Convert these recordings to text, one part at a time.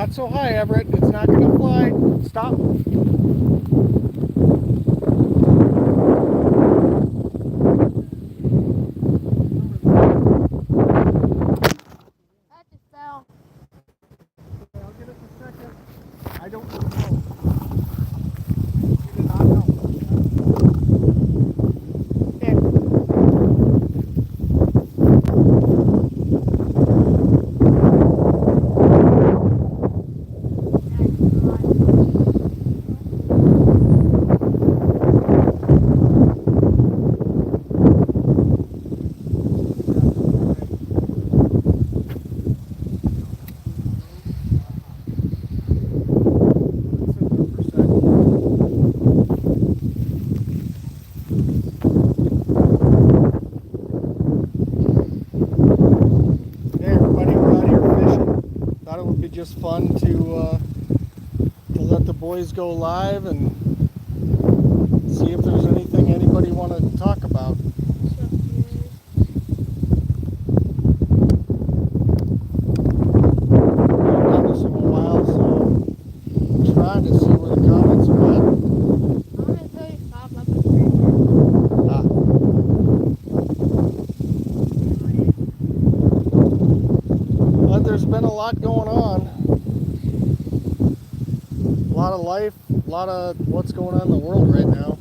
Not so high, Everett. It's not going to fly. Stop. That just fell. Okay, I'll get it in a second. I don't really know. You did not know. Just fun to let the boys go live and see if there's anything anybody want to talk about. I've done this in a while, so I'm trying to see where the comments are at. I'm going to tell you stop up the screen. But there's been a lot going on. A lot of life, a lot of what's going on in the world right now.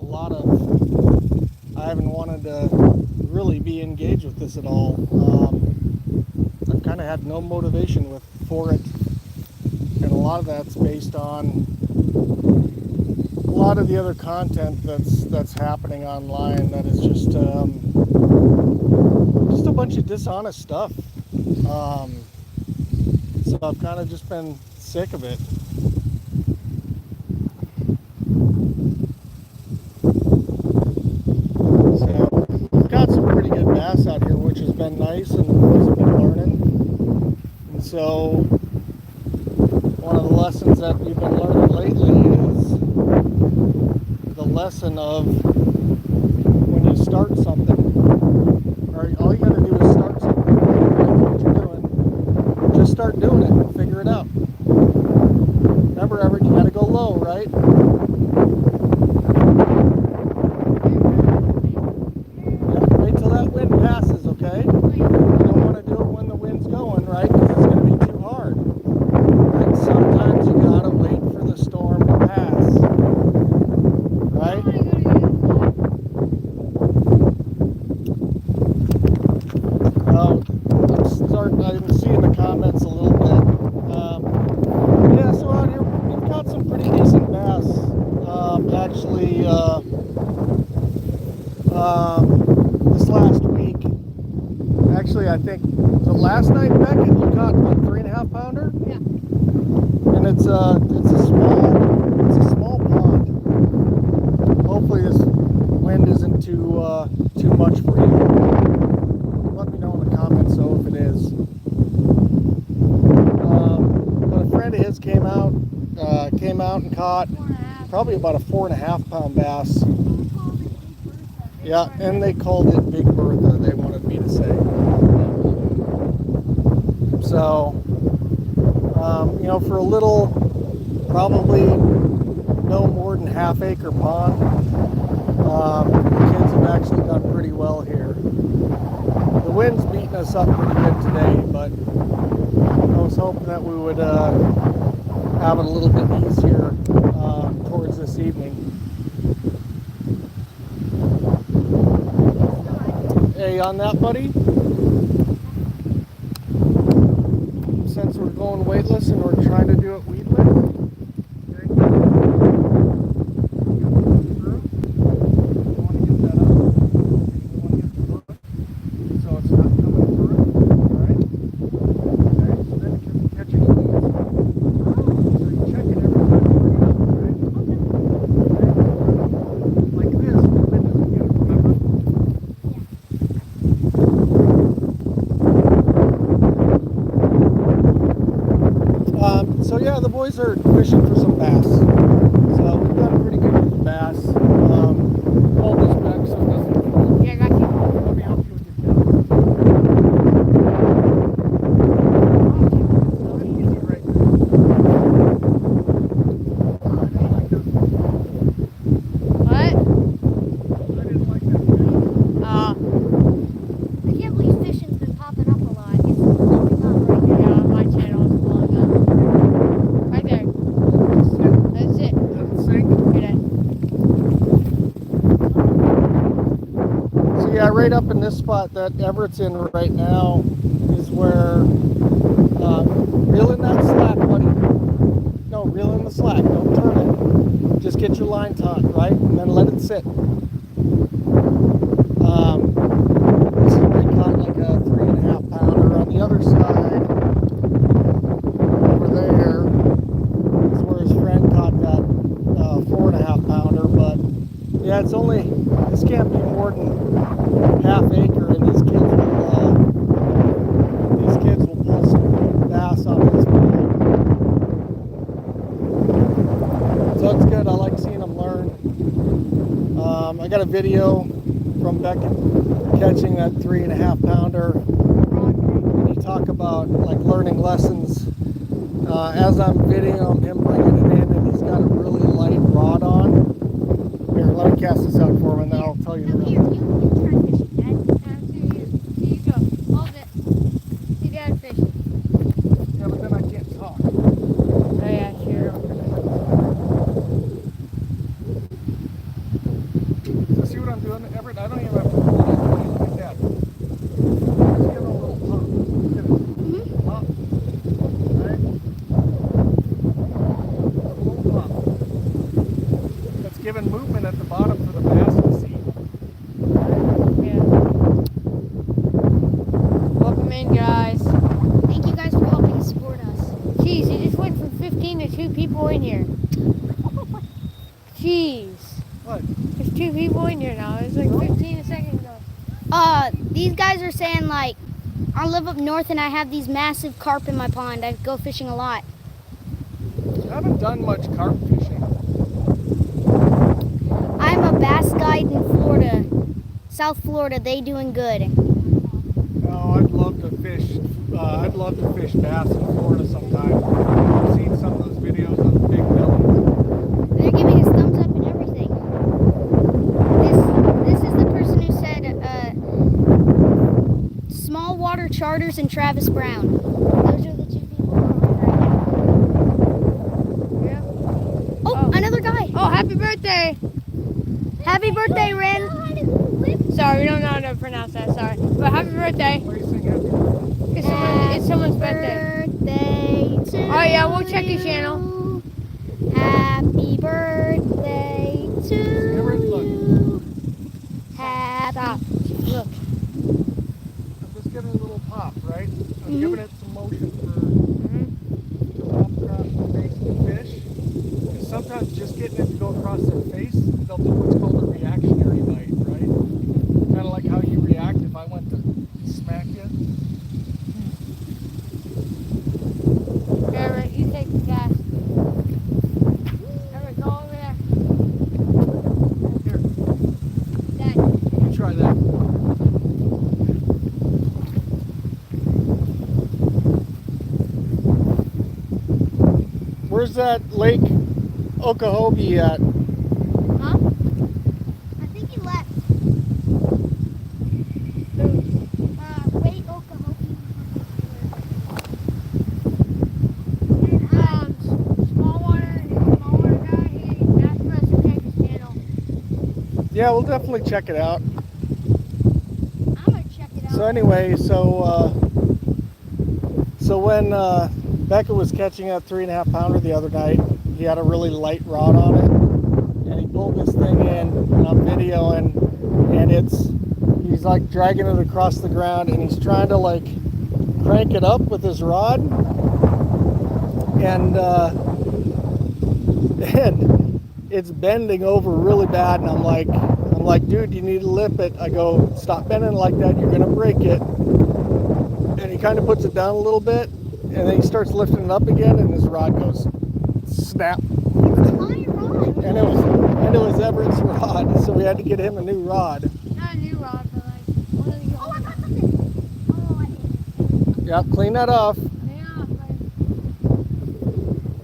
A lot of, I haven't wanted to really be engaged with this at all. I've kind of had no motivation for it, and a lot of that's based on a lot of the other content that's happening online that is just a bunch of dishonest stuff. So I've kind of just been sick of it. So we've got some pretty good bass out here, which has been nice, and the boys have been learning. And so one of the lessons that we've been learning lately is the lesson of when you start something, or all you got to do is start something. You don't like what you're doing, just start doing it and figure it out. Remember, Everett, you got to go low, right? Yeah, wait till that wind passes, okay? You don't want to do it when the wind's going, right? Because it's going to be too hard. Right? Sometimes you got to wait for the storm to pass. Right? I'm seeing the comments a little bit. Yeah, so out here we've got some pretty decent bass. Actually, this last week, actually I think, was it last night, Beckett, you caught what, 3.5 pounder? Yeah. And it's a small pond. Hopefully this wind isn't too much for you. Let me know in the comments though if it is. But a friend of his came out and caught probably about a 4.5 pound bass. Yeah, and they called it Big Bertha, they wanted me to say. So, you know, for a little, probably no more than half-acre pond, the kids have actually done pretty well here. The wind's beating us up pretty good today, but I was hoping that we would have it a little bit easier towards this evening. Hey, on that, buddy? Since we're going weightless and we're trying to do it weedless, okay. You want to get that up. You want to get the hook so it's not coming through. Alright? Okay, so then you can catch it easy. So you're checking every time you bring it up, right? Okay. Like this, the wind doesn't get it, remember? So yeah, the boys are fishing for some bass. So we've done pretty good with the bass. Hold this back so it doesn't. Yeah, I got you. Let me help you with your tail. right up in this spot that Everett's in right now is where reel in that slack, buddy. No, reel in the slack. Don't turn it. Just get your line taut, right? And then let it sit. I caught like a 3.5 pounder. On the other side, over there, is where his friend caught that 4.5 pounder. But yeah, it's only, this can't be more than half acre, and these kids will pull some bass out of this pond. So it's good. I like seeing them learn. I got a video from Beckett catching that 3.5 pounder, and he talked about like learning lessons. As I'm videoing him bringing it in, and he's got a really light rod on. Here, let me cast this out for him, and then I'll tell you the Come rest. here, you try fishing, Dad. Here you go. Hold it. See Dad fish. Yeah, but then I can't talk. Oh yeah, sure. So see what I'm doing, Everett? I don't even have to pull it in. Look at that. Just give it a little pop. Give it a pop. Right? A little pop. That's giving movement at the bottom for the bass to see. Yeah. Welcome in, guys. Thank you guys for helping support us. Jeez, you just went from 15 to 2 people in here. Jeez. What? There's 2 people in here now. It was like 15 a second ago. These guys are saying like, I live up north and I have these massive carp in my pond. I go fishing a lot. I haven't done much carp fishing. I'm a bass guide in Florida, South Florida. They doing good. No, I'd love to fish. I'd love to fish bass in Florida sometime. I've seen some of those videos on the big bellies. They're giving us thumbs up and everything. This is the person who said small water charters and Travis Brown. Those are the 2 people who are right now. Yeah. Oh, another guy. Oh, happy birthday! Happy birthday, Ren. Sorry, we don't know how to pronounce that. Sorry, but happy birthday! Why are you saying happy birthday? It's someone's birthday. Birthday to Oh yeah, we'll check your channel. you. Happy birthday to Everett, look. you. Happy. Stop. Look. I'm just giving it a little pop, right? I'm giving it some motion to pop across the face of the fish. And sometimes just getting it to go across their face, they'll do what's called a reactionary bite, right? Kind of like how you react if I went to smack you. Everett, you take the cast. Everett, go over there. Here, Dad. you try that. Where's that Lake Oklahoma at? Huh? I think he left. Wait, Oklahoma. Small water guy, he asked for us to check his channel. Yeah, we'll definitely check it out. I'm gonna check it out. So anyway, so when Becca was catching that 3.5 pounder the other night, he had a really light rod on it, and he pulled this thing in, and I'm videoing, and he's like dragging it across the ground, and he's trying to like crank it up with his rod, and and it's bending over really bad, and I'm like, dude, you need to lip it. I go, stop bending like that, you're gonna break it. And he kind of puts it down a little bit, and then he starts lifting it up again, and his rod goes snap. My rod. And it was Everett's rod, so we had to get him a new rod. Not a new rod, but like one of the Oh, I old got something. Oh, I did. Yep, clean that off. Yeah, like,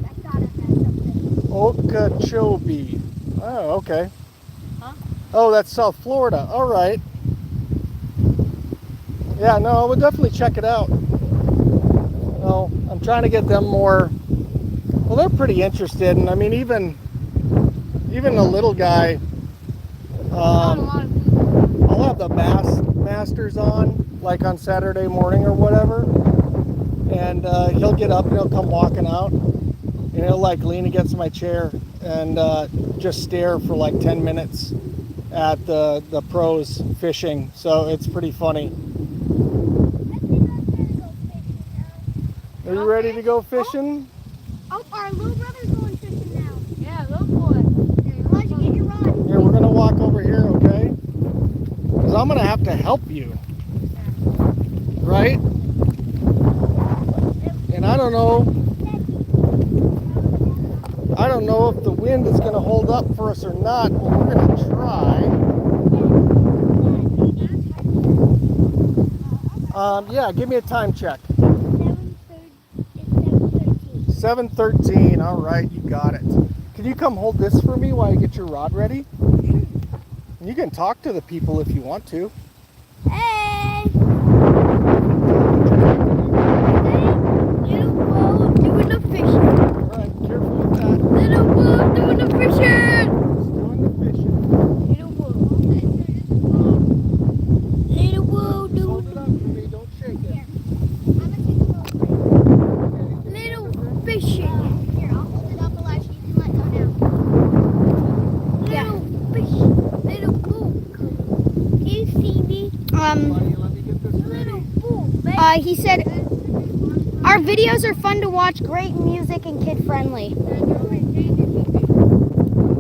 That gotta have something. Okeechobee. Oh, okay. Huh? Oh, that's South Florida. All right. Yeah, no, we'll definitely check it out. No, I'm trying to get them more. Well, they're pretty interested, and I mean, even the little guy. a lot of people. I'll have the bass Masters on, like on Saturday morning or whatever, and he'll get up and he'll come walking out, and he'll like lean against my chair and just stare for like 10 minutes at the pros fishing. So it's pretty funny. Are you ready to go fishing? Oh, our little brother's going fishing now. Yeah, little boy. Elijah, get your rod. Here, we're gonna walk over here, okay? Because I'm gonna have to help you, right? And I don't know if the wind is gonna hold up for us or not, but we're gonna try. Yeah, give me a time check. 7:13. All right, you got it. Can you come hold this for me while you get your rod ready? You can talk to the people if you want to. Hey! Little boy doing the fishing. All right, careful with that. Little boy doing the fishing. Just doing the fishing. Little boy. Little boy Just doing hold it up for me. Don't shake it. little fishing. Here, I'll hold it up, Elijah. You can let go now. Little fish. Little boo. Can you see me? Buddy, let me get this Little ready. boo. He said our videos are fun to watch, great music and kid friendly.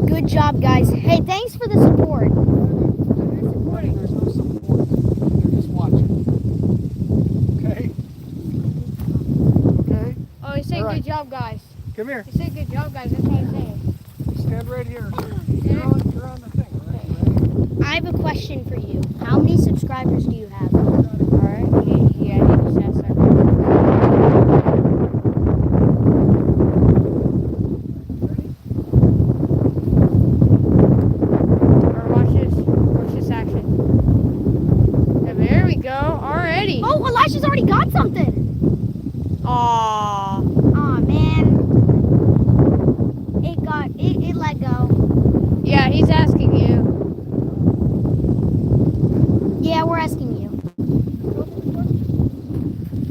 Good job, guys. Hey, thanks for the support. Buddy, there's no support. They're just watching. Okay? Okay? Oh, he said All right. good job, guys. Come here. He said good job, guys. That's what I'm saying. Stand right here. You're on the thing, all right? You ready? I have a question for you. How many subscribers do you have? Alright, yeah, he just asked that. Or watch this action. Yeah, there we go, already. Oh, Elijah's already got something. Aww. Aw, man. It let go. Yeah, he's asking you. Yeah, we're asking you.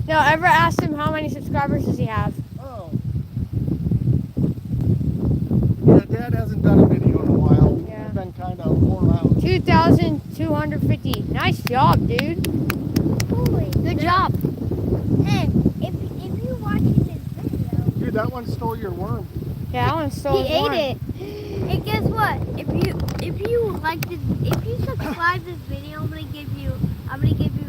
No, ever asked him how many subscribers does he have? Oh. Yeah, Dad hasn't done a video in a while. Yeah. He's been kind of wore out. 2,250. Nice job, dude. Good job. And if you watching this video, Dude, that one stole your worm. Yeah, that one stole He one. ate it. and guess what? If you like this, if you subscribe this video, I'm gonna give you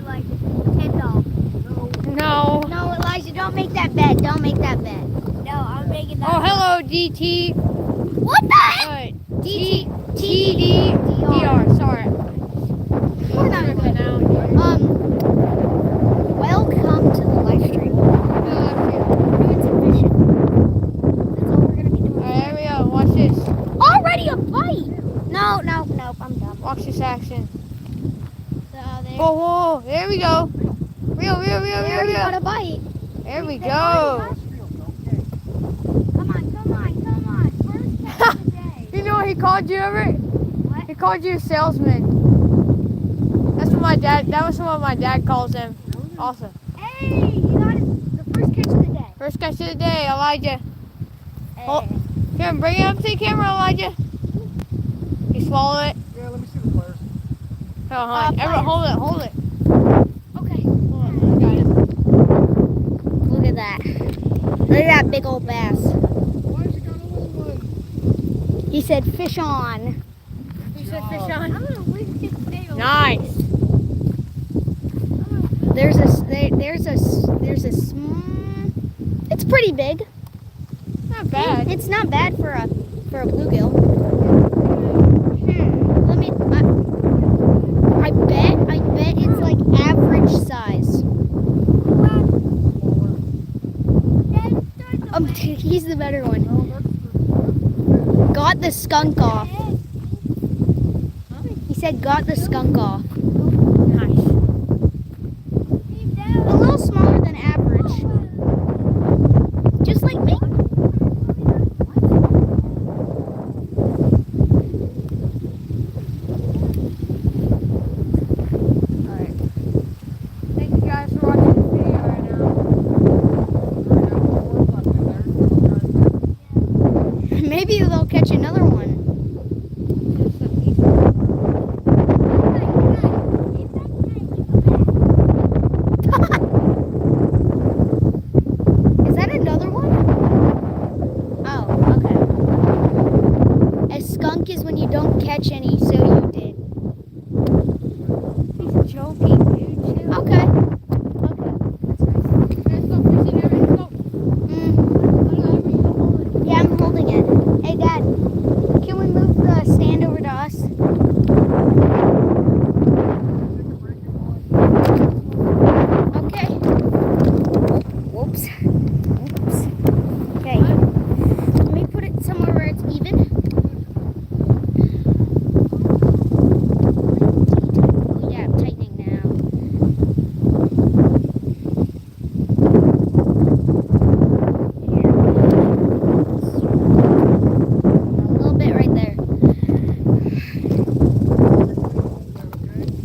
like $10. No. No, Elijah, don't make that bet. Don't make that bet. No, I'm making that. Oh, hello, DT. What the heck? TDDR. Sorry. We're not Tripping good. out, dude. Welcome to the live stream. We're doing some fishing. That's all we're gonna be doing. Alright, here we go. Watch this. Already a bite. No, I'm done. Watch this action. There. Whoa, whoa. There we go. Reel. We already got a bite. There we go. Come on. First catch of the day. You know what he called you, Everett? What? He called you a salesman. That was what my dad calls him. Awesome. Hey, you got it. The first catch of the day. First catch of the day, Elijah. Oh. Hey. Here, bring it up to the camera, Elijah. You swallow it. Yeah, let me see the pliers. Oh, hold on. Everett, hold it. Okay. Hold on, I got it. Look at that. Look at that big old bass. Why is it got a little one? He said fish on. You said fish I'm on? gonna lick this tail. Nice. It's pretty big. Not bad. It's not bad for a bluegill. Let me. I bet it's like average size. He's the better one. Got the skunk off. He said got the skunk off. Nice. A little smaller than average. Just like me. Alright. you don't catch any, so you did. He's joking, dude. Chill. Okay. There's no fish in there. There's no. Yeah, I'm holding it. Hey, Dad, can we move the stand over to us? Okay. Whoops. Oops. Okay. Let me put it somewhere where it's even. Oh, yeah, I'm tightening now. A little bit right there.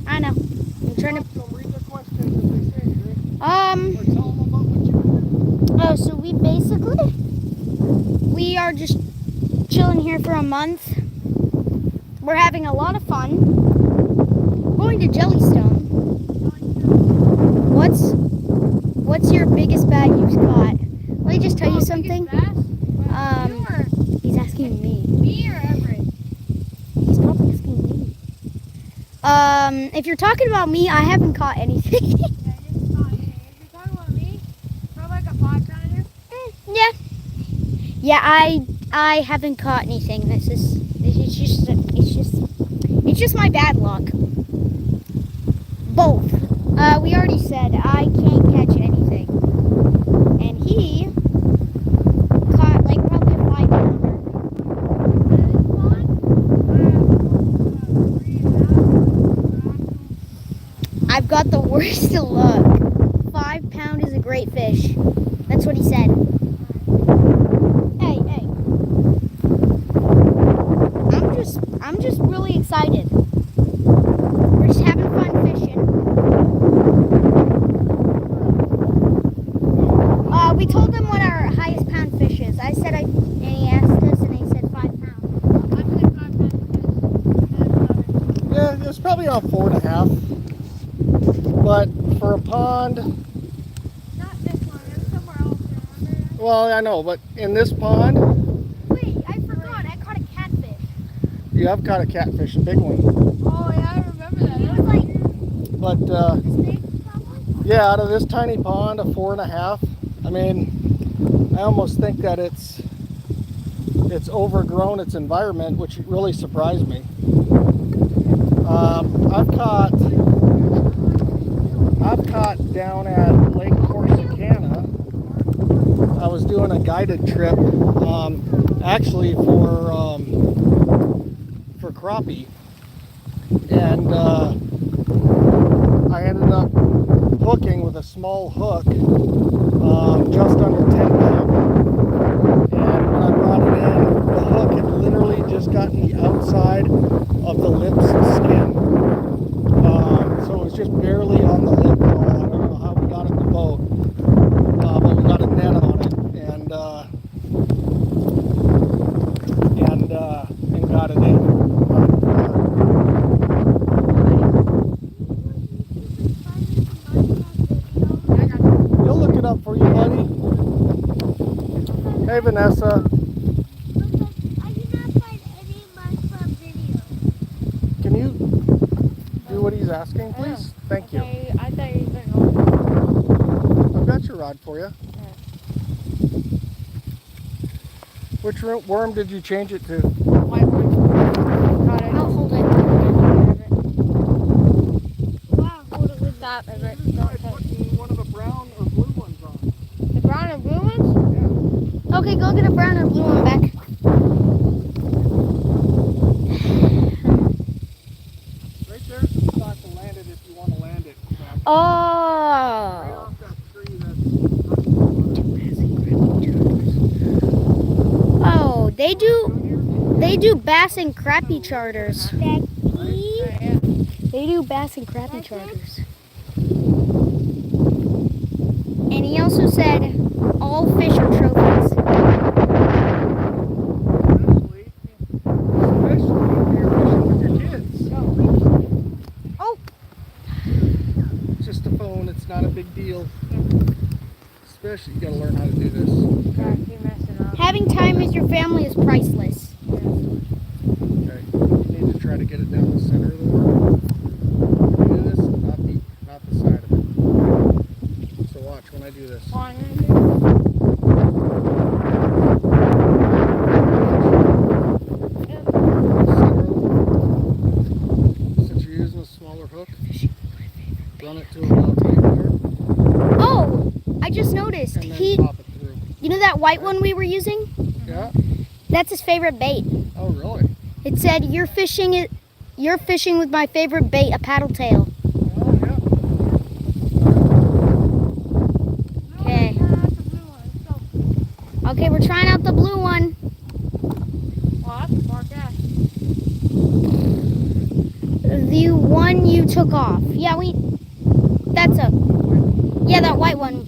I know. I'm trying to. Read the questions as they say, Drew. Or tell them about what you do. Oh, so we are just chilling here for a month. We're having a lot of fun. Going to Jellystone. What's your biggest bag you've caught? Let me just tell you something. He's asking me. Me or Everett? He's probably asking me. If you're talking about me, I haven't caught anything. Yeah, it's not. If you're talking about me, probably like a 5-pounder. Yeah. Yeah, I haven't caught anything. It's just my bad luck. Both. We already said I can't catch anything. And he caught like probably a 5-pounder. I've got the worst of luck. 5 pound is a great fish. That's what he said. Hey. I'm just really excited. We're just having fun fishing. We told him what our highest pound fish is. And he asked us, and he said 5 pounds. I'd say 5 pounders. Yeah, it's probably around 4.5. But for a pond, Not this one. It was somewhere else. Remember? well, I know, but in this pond, Wait, I forgot. I caught a catfish. you have caught a catfish, a big one. Oh yeah, I remember that. It was like But this big, probably. yeah, out of this tiny pond, a 4.5. I mean, I almost think that it's overgrown its environment, which really surprised me. I've caught down at Lake Corsicana. I was doing a guided trip, actually for crappie, and I ended up hooking with a small hook, just under 10 pound. And when I brought it in, the hook had literally just gotten the outside of the lip's skin. So it was just barely on the lip at all. I don't know how we got it in the boat, but we got a net on it and got it in. You'll look it up for you, buddy. Hey, Vanessa. I did not find any Minecraft videos. Can you do what he's asking, please? Thank you. Okay, I thought you were going to I've got your rod for you. Which worm did you change it to? white one. Caught it. I'll hold it. Wow. Hold it with that, Everett. Don't touch. One of the brown or blue ones on. The brown and blue ones? Okay, go get a brown or blue one back. Right there's the spot to land it if you want to land it. Right Oh. off that tree Oh, they do bass and crappie charters. Becky. Yeah. They do bass and crappie charters. And he also said all fish are trophies. Especially if you're fishing with your kids. Oh. It's just a phone, it's not a big deal. Especially, you gotta learn how to do this. God, you're messing up. Having time with your family is priceless. Okay. try to get it down the center of the worm. Do this, not the side of it. So watch when I do this. Since you're using a smaller hook, run it to about right there, Oh, I just noticed. and then pop it through. You know that white one we were using? Yeah? That's his favorite bait. Oh, really? It said, "You're fishing with my favorite bait, a paddle tail." Oh, yeah. Okay. Okay, we're trying out the blue one. The one you took off. Yeah, yeah, that white one.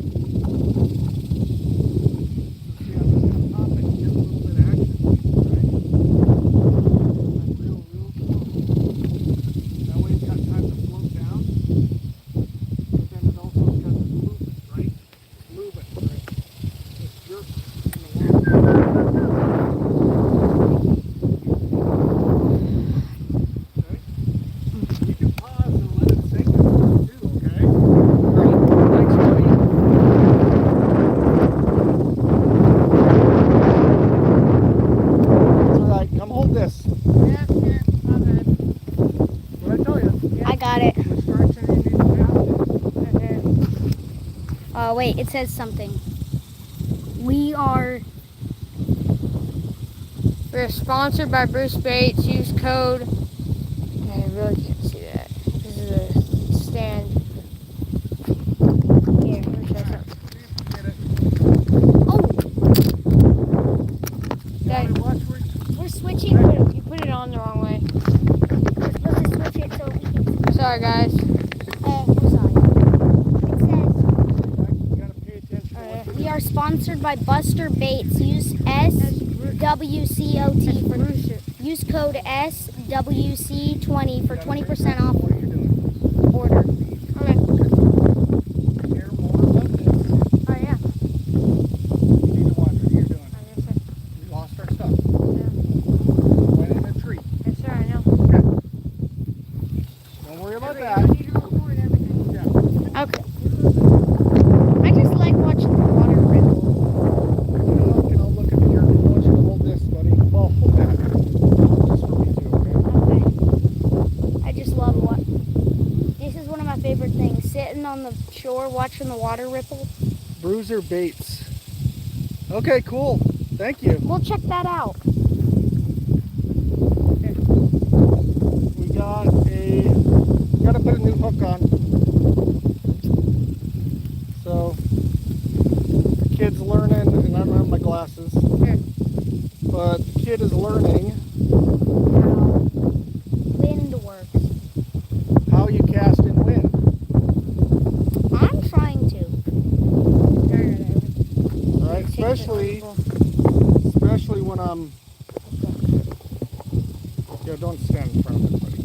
See, I'm just going to pop it and get a little bit of action. Right? Real slow. That way it's got time to float down. But then it also has got the movement, right? It's moving, right? It's jerking in the water. Okay? You can pause and let it sink too, okay? Great. Thanks, buddy. It's alright, come hold this. What I tell you? I got it. Instruction you need to have. Wait, it says something. We're sponsored by Bruce Baits. Use code. I really can't see that. This is a stand. Here, let me show something. Get it. Oh, Dad, Watch where we're switching. you put it on the wrong way. We're supposed to switch it so we can. Sorry, guys. I'm sorry. It says. you gotta pay attention to what you're We are sponsored by Buster Baits. Use SWCOT for use code SWC20 for 20% off what you're doing. order. Care more about this. Oh, yeah. You need to watch what you're doing. We lost our stuff. Went in a tree. Yes, sir, I know. Don't worry about that. Yeah. Okay. I just like watching the water ripple. And I'll look at your. I want you to hold this, buddy. Well, hold that. Just for me too, okay? Okay. I just love what. This is one of my favorite things. Sitting on the shore watching the water ripple. Bruiser Baits. Okay, cool. Thank you. We'll check that out. We gotta put a new hook on. So the kid's learning, and I don't have my glasses, but the kid is learning How wind works. how you cast in wind. I'm trying to. Right? Especially when I'm. Yeah, don't stand in front of it, buddy.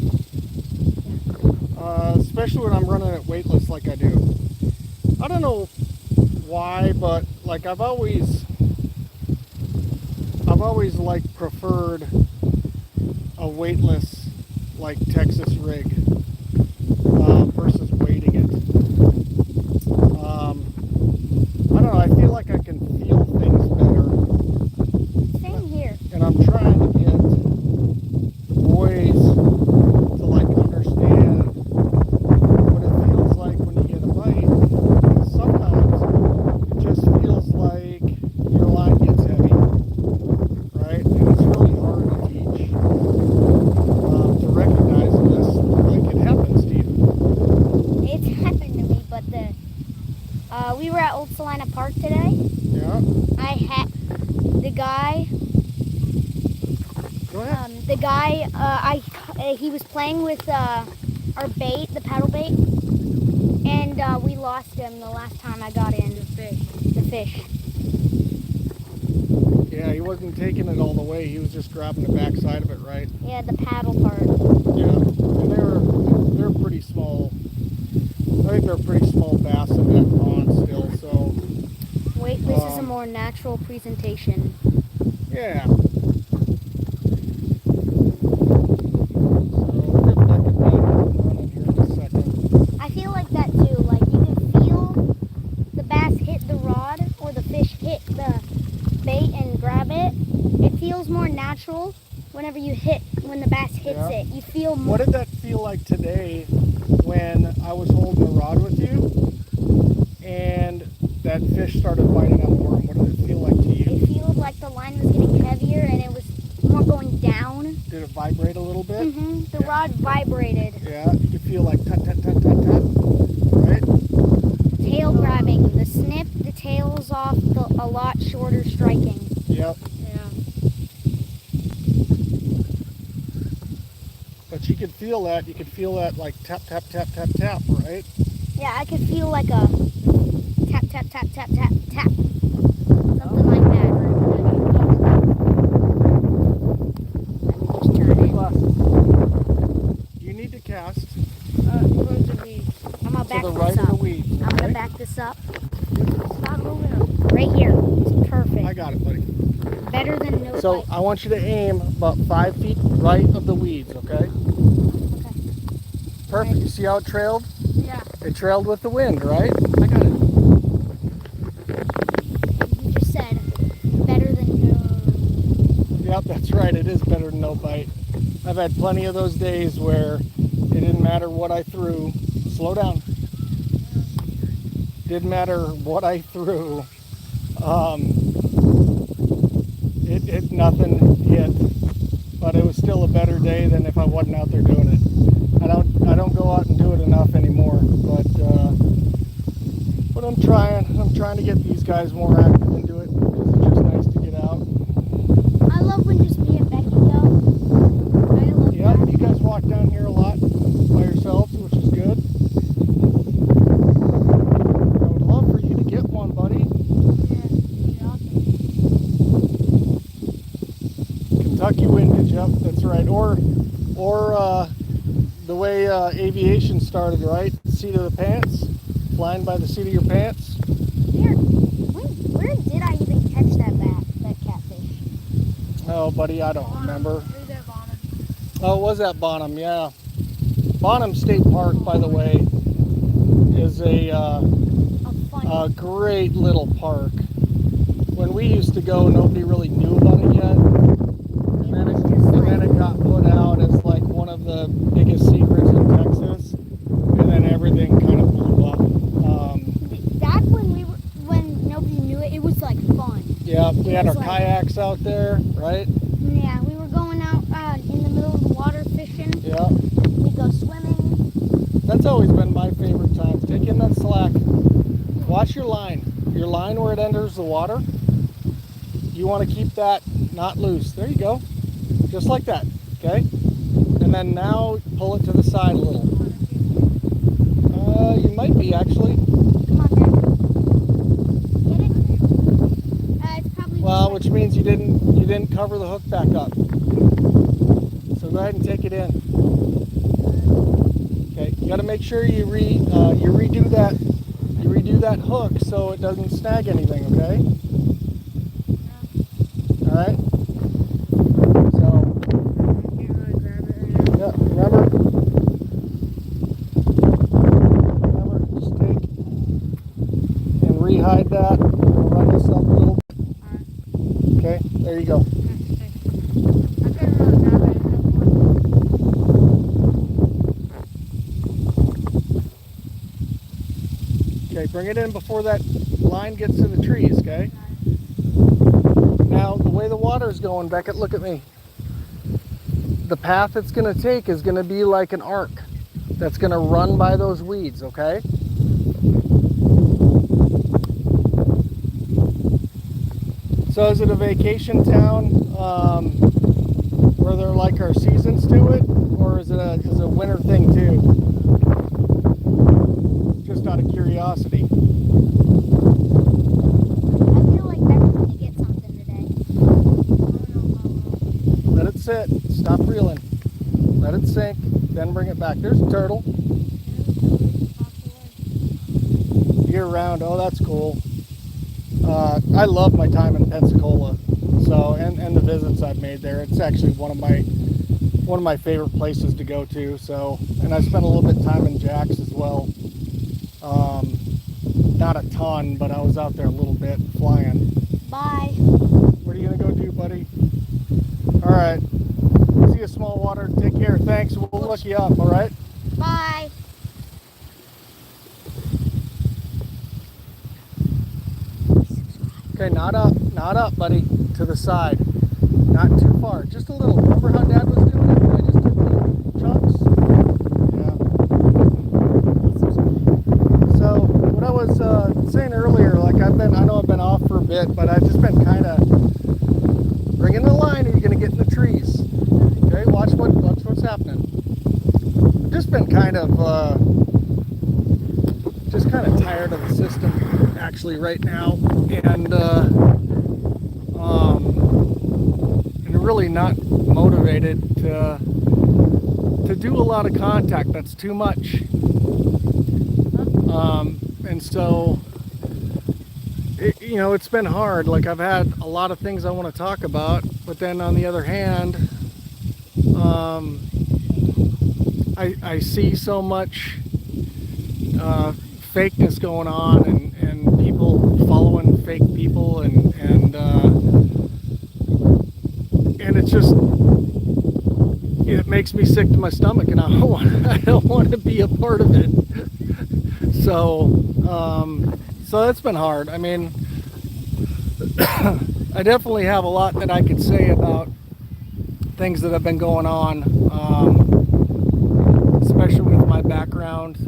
Especially when I'm running it weightless like I do. I don't know why, but like I've always like preferred a weightless like Texas rig versus weighting it. I don't know. I feel like I can feel things better. Same here. And I'm trying to get the boys to like understand what it feels like when you get a bite. Because sometimes it just feels like your line gets heavy, right? And it's really hard to teach to recognize this like it happens to you. It's happened to me, but we were at Old Salina Park today. Yeah. I had the guy. Go ahead. He was playing with our bait, the paddle bait, and we lost him the last time I got in. The fish. Yeah, he wasn't taking it all the way. He was just grabbing the back side of it, right? Yeah, the paddle part. Yeah, and they're pretty small. I think they're pretty small bass in that pond still. So Wait, this is a more natural presentation. yeah. when the bass hits Yeah. it. You feel more. What did that feel like today when I was holding the rod with you and that fish started biting on the worm? What did it feel like to you? It feels like the line was getting heavier and it was more going down. Did it vibrate a little bit? The rod vibrated. Yeah, you could feel like tut tut tut tut tut, right? Tail grabbing. The snip, the tail's off, a lot shorter striking. Yep. Yeah. But you could feel that. You could feel that like tap tap tap tap tap, right? Yeah, I could feel like a tap, tap, tap, tap, tap, tap. Something like that. Let me just turn it. Glasses. You need to cast Towards the weeds. I'm gonna to back the this right of up. the weeds. I'm gonna Okay? back this up. Stop moving them. Right here. It's perfect. I got it, buddy. Better than no So bite. I want you to aim about 5 feet right of the weeds, okay? Okay. Perfect. You see how it trailed? Yeah. It trailed with the wind, right? I got it. You just said better than no. Yep, that's right. It is better than no bite. I've had plenty of those days where it didn't matter what I threw. Slow down. Didn't matter what I threw. It nothing hit, but it was still a better day than if I wasn't out there doing it. I don't go out and do it enough anymore, but I'm trying. I'm trying to get these guys more active into it because it's just nice to get out. I love when just me and Becky go. I love Yeah, that. you guys walk down here a lot by yourselves, which is good. I would love for you to get one, buddy. Kentucky windage, yep, that's right. Or the way aviation started, right? Seat of the pants, flying by the seat of your pants. Where did I even catch that catfish? Oh, buddy, I don't remember. Through their bottom. Oh, it was at Bonham, yeah. Bonham State Park, by the way, is a great little park. When we used to go, nobody really knew about it yet. And then it got put out as like one of the biggest secrets in Texas. And then everything kind of blew up. Back when nobody knew it, it was like fun. Yeah, we had our was like- kayaks out there, right? Yeah, we were going out in the middle of the water fishing. Yeah. We go swimming. That's always been my favorite time. Take in that slack. Watch your line. Your line where it enters the water. You want to keep that not loose. There you go. Just like that. Okay? And then now pull it to the side a little. You might be actually. Come on, Dad. Get it? It's probably Well, just which means you didn't cover the hook back up. So go ahead and take it in. Okay, you got to make sure you redo that hook so it doesn't snag anything. Okay. All right. So I can't really grab it right now. yeah, remember, just take and rehide that. Run this up a little. Okay, there you go. I couldn't really grab it. Okay, bring it in before that line gets to the trees, okay? Now, the way the water is going, Beckett, look at me. The path it's going to take is going to be like an arc that's going to run by those weeds, okay? So is it a vacation town where there are like our seasons to it? Or is it a winter thing too? Just out of curiosity. I feel like Becky's gonna get something today. Let it sit. Stop reeling. Let it sink. Then bring it back. There's a turtle. Year round. Oh, that's cool. I love my time in Pensacola. So and the visits I've made there. It's actually one of my favorite places to go to. So and I spent a little bit of time in Jax as well. Not a ton, but I was out there a little bit flying. Bye. What are you gonna go do, buddy? All right. See you, small water. Take care. Thanks. We'll look you up. All right. Bye. Okay, not up, buddy. To the side. Not too far. Just a little. Remember how Dad was doing it? I just took little chunks. Yeah. So what I was saying earlier, like I know I've been off for a bit, but I've just been kind of bringing the line, or you're gonna get in the trees. Okay, watch what's happening. I've just been kind of tired of the system actually right now, and really not motivated to do a lot of contact. That's too much. And so it's been hard. Like I've had a lot of things I want to talk about, but then on the other hand, I see so much fakeness going on, and people following fake people, and it's just, it makes me sick to my stomach, and I don't want to be a part of it. So that's been hard. I mean, I definitely have a lot that I could say about things that have been going on, especially with my background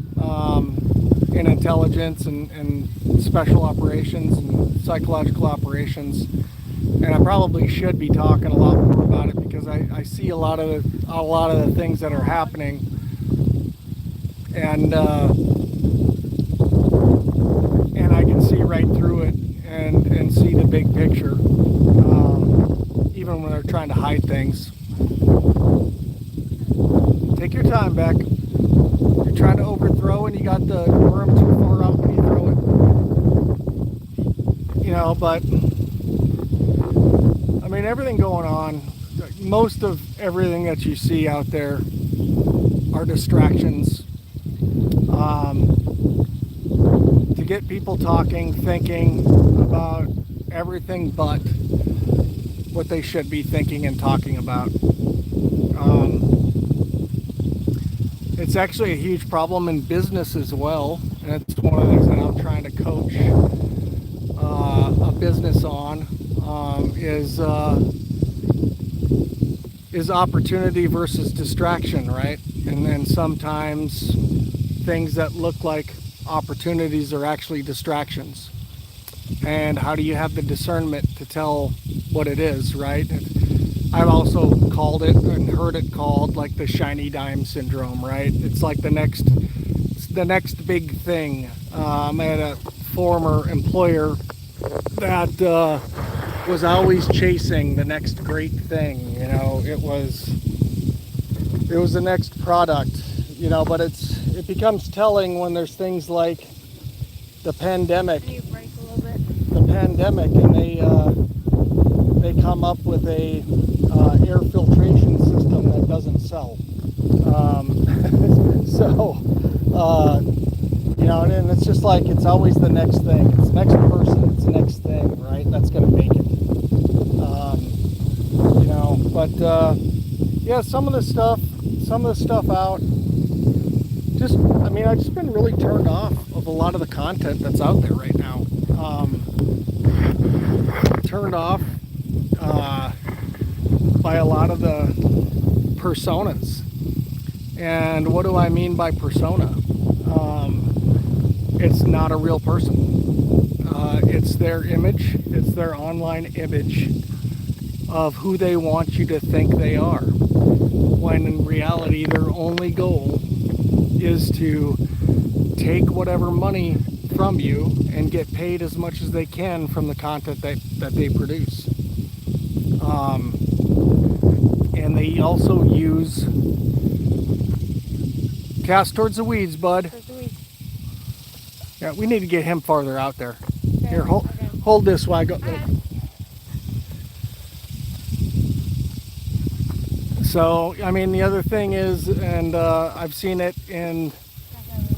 in intelligence and special operations and psychological operations. And I probably should be talking a lot more about it, because I see a lot of the things that are happening, and I can see right through it and see the big picture, even when they're trying to hide things. Take your time, Beck. You're trying to overthrow, and you got the worm too far out when you throw it. But I mean, everything going on, most of everything that you see out there are distractions to get people talking, thinking about everything but what they should be thinking and talking about. It's actually a huge problem in business as well, and it's one of the things that I'm trying to coach a business on. Is opportunity versus distraction, right? And then sometimes things that look like opportunities are actually distractions. And how do you have the discernment to tell what it is, right? I've also called it and heard it called like the shiny dime syndrome, right? It's like the next big thing. I had a former employer that was always chasing the next great thing. It was the next product, but it becomes telling when there's things like the pandemic. Can you break a little bit? The pandemic, and they come up with a air filtration system that doesn't sell. And it's just like, it's always the next thing. It's the next person. It's the next thing, right? That's going to make it. But yeah, some of the stuff out. I've just been really turned off of a lot of the content that's out there right now. Turned off by a lot of the personas. And what do I mean by persona? It's not a real person. It's their image. It's their online image of who they want you to think they are, when in reality their only goal is to take whatever money from you and get paid as much as they can from the content that they produce. And they also use, cast towards the weeds, bud. Yeah, we need to get him farther out there. Okay. Here, hold this while I go. So, the other thing is, and I've seen it in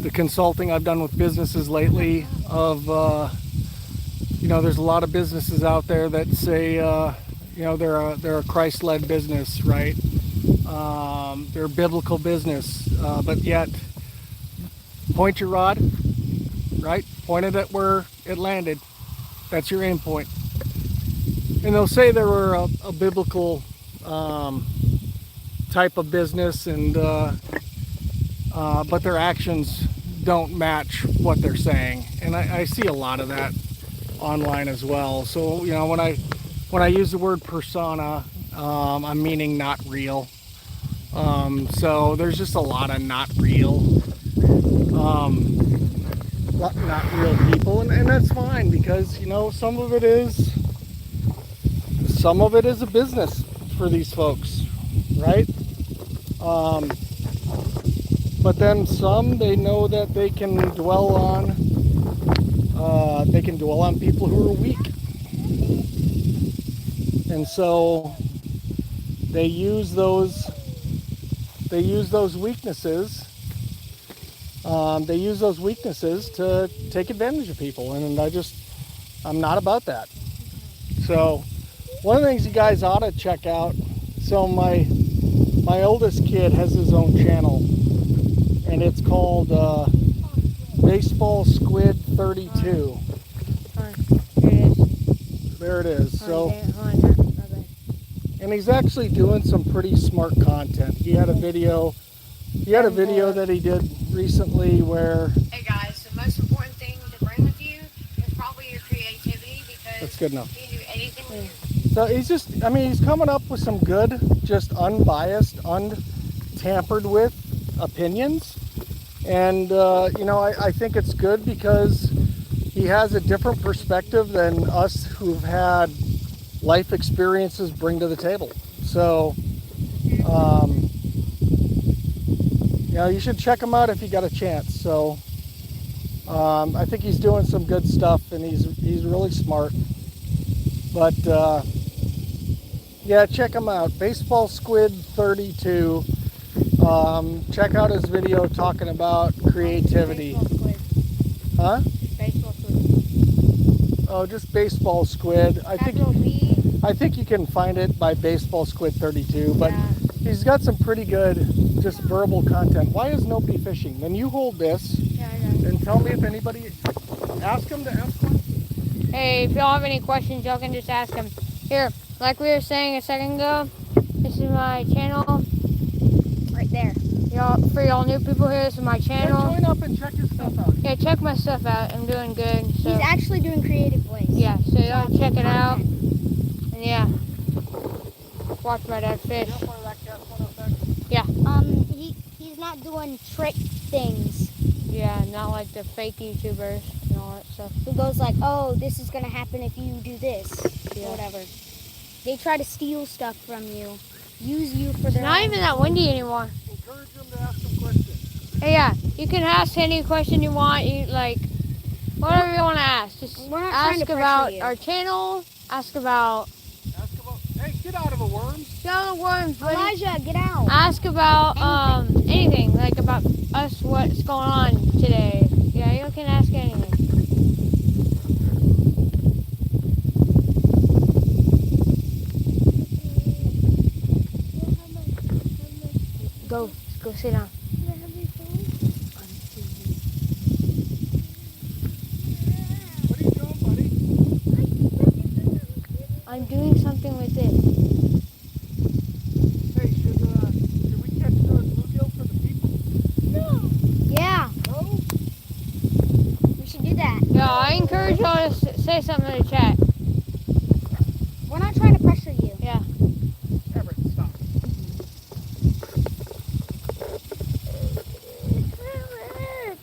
the consulting I've done with businesses lately, of, there's a lot of businesses out there that say, they're a Christ-led business, right? They're biblical business, but yet point your rod, right? Point it at where it landed. That's your aim point. And they'll say they were a biblical type of business, and but their actions don't match what they're saying. And I see a lot of that online as well. So you know, when I use the word persona, I'm meaning not real. So there's just a lot of not real, not real people, and that's fine, because you know some of it is a business for these folks, right? But then some, they know that they can dwell on people who are weak, and so they use those weaknesses. They use those weaknesses to take advantage of people, and I'm not about that. So one of the things you guys ought to check out. So my oldest kid has his own channel, and it's called Baseball Squid 32. There it is. So, and he's actually doing some pretty smart content. He had a video that he did recently where. Hey guys, the most important thing to bring with you is probably your creativity, because That's good enough. you can do anything with your. So he's coming up with some good, just unbiased, untampered with opinions. And, you know, I think it's good because he has a different perspective than us who've had life experiences bring to the table. So, you know, you should check him out if you got a chance. So, I think he's doing some good stuff, and he's really smart. But, yeah, check him out. Baseball Squid 32. Check out his video talking about creativity. Huh? Baseball squid. Oh, just Baseball Squid. I think you can find it by Baseball Squid 32, but Yeah. he's got some pretty good just verbal content. Why is nobody fishing? Then you hold this Yeah, I know. and tell me if anybody, ask them to ask one. Hey, if y'all have any questions, y'all can just ask them. Here, like we were saying a second ago, this is my channel. Right there. For y'all new people here, this is my Yeah, channel. join up and check your stuff out. Yeah, check my stuff out. I'm doing good. So, He's actually doing creative ways. yeah, so y'all check it out. Content. And yeah, watch my dad fish. Yep, where that cat's one up there. He's not doing trick things. Yeah, not like the fake YouTubers and all that stuff. Who goes like, oh, this is gonna happen if you do this, Yeah. or whatever. They try to steal stuff from you, use you for It's their not own. even that windy anymore. Encourage them to ask some questions. Hey, yeah, you can ask any question you want. You like whatever you want to ask. Just We're not trying ask to pressure about you. our channel. Ask about Ask about, hey, get out of a worm. young worms. buddy. Elijah, get out. Ask about anything, like about us, what's going on today. Yeah, you can ask anything. Go sit down. What are you doing, buddy? I'm doing something with it. Hey, should we catch the bluegill for the people? Yeah, No? we should do that. Yeah, I encourage y'all to say something in the chat. We're not trying to pressure you. Yeah. Everett, stop. Hey.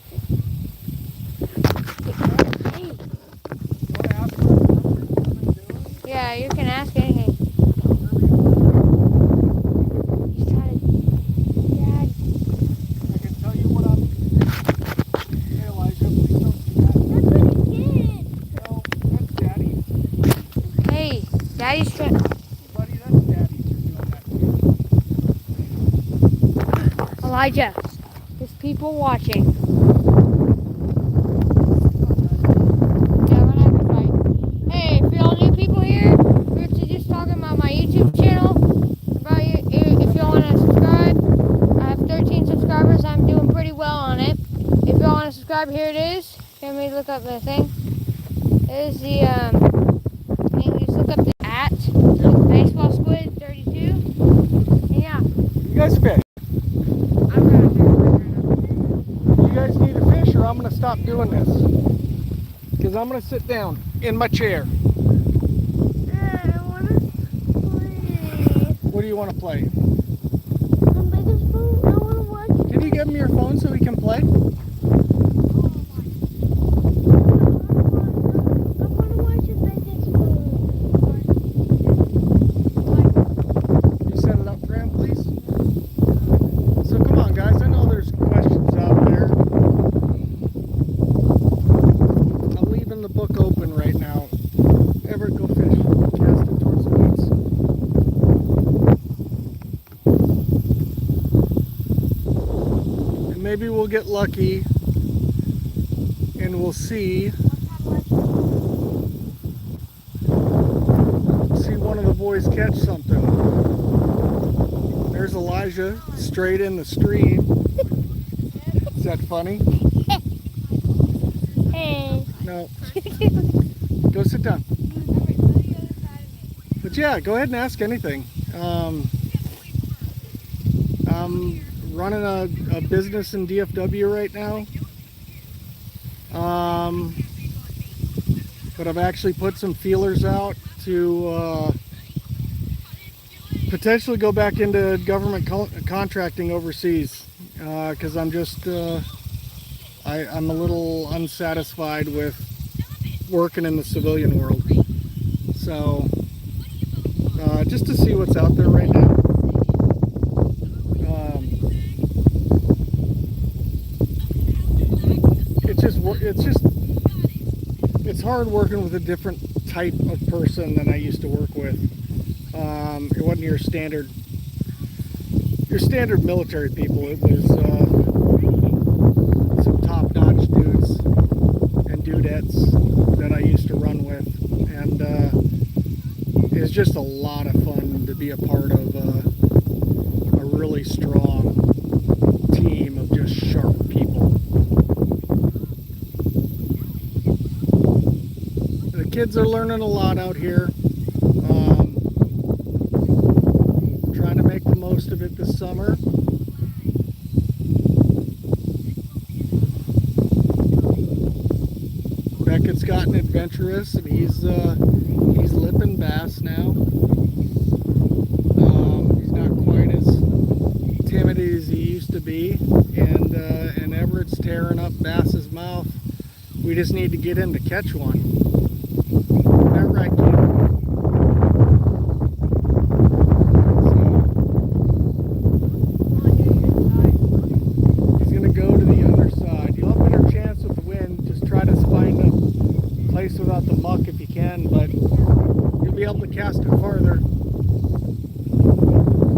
You want to ask them what they're doing? Yeah, you can ask anything. He's trying to. Dad. I can tell you what I'm. Hey, Elijah, please don't do that. No, that's Daddy. Hey, Daddy's trying. Buddy, that's Daddy for doing that. Elijah, there's people watching. Yeah, we're not gonna fight. Hey, for y'all new people here, we're just talking about my YouTube channel. About you, if y'all want to subscribe. Here it is. Let me look up the thing. There's the thing. You just look up the at baseball squid 32. And yeah, You guys fish. I'm gonna do it right now. You guys need to fish, or I'm gonna stop doing this. Because I'm gonna sit down in my chair. I wanna play. What do you want to play? On Vegas phone. I wanna watch. Can you give me your phone so we can play? I wanna watch a Vegas phone. You set it up for him, please. So come on, guys. I know there's questions out there. I'm leaving the book open right now. Everett, go fish. Cast it towards the weeds. And maybe we'll get lucky and we'll see one of the boys catch something. There's Elijah straight in the stream. Is that funny? Hey. No. Go sit down. But yeah, go ahead and ask anything. I'm running a business in DFW right now. But I've actually put some feelers out to potentially go back into government contracting overseas, because I'm just I'm a little unsatisfied with working in the civilian world. So just to see what's out there right now. It's hard working with a different type of person than I used to work with. It wasn't your standard military people. It was some top-notch dudes and dudettes that I used to run with, and it's just a lot of fun to be a part of a really strong team of just sharp people. The kids are learning a lot out here. Trying to make the most of it this summer. Beckett's gotten adventurous, and he's lipping bass now. He's not quite as timid as he used to be, and Everett's tearing up bass's mouth. We just need to get him to catch one. Isn't that right, kid? He's gonna go to the other side. You'll have a better chance with the wind. Just try to find a place without the muck if you can, but you'll be able to cast it farther.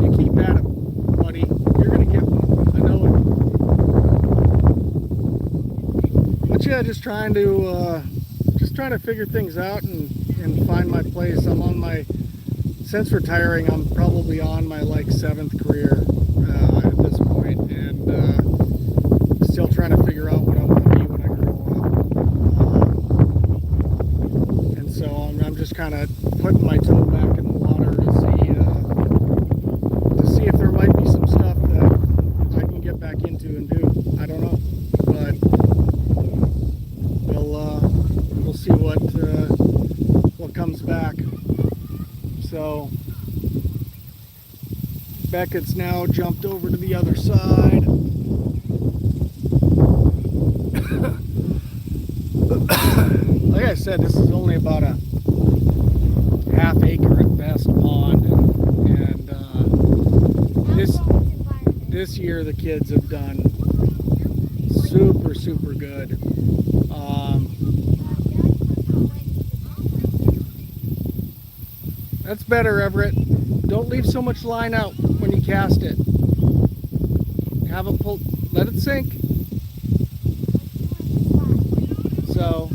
You keep at it, buddy. You're gonna get one. I know it. But yeah, just trying to figure things out and find my place. Since retiring, I'm probably on my 7th career at this point, and still trying to figure out what I want to be when I grow up. And so I'm just kind of putting my toe back in the water to see if there might be some stuff that I can get back into and do. I don't know, but we'll see what comes back. So Beckett's now jumped over to the other side. Like I said, this is only about a half acre at best pond, and this year the kids have done super good. That's better, Everett. Don't leave so much line out when you cast it. Have it pull, let it sink. So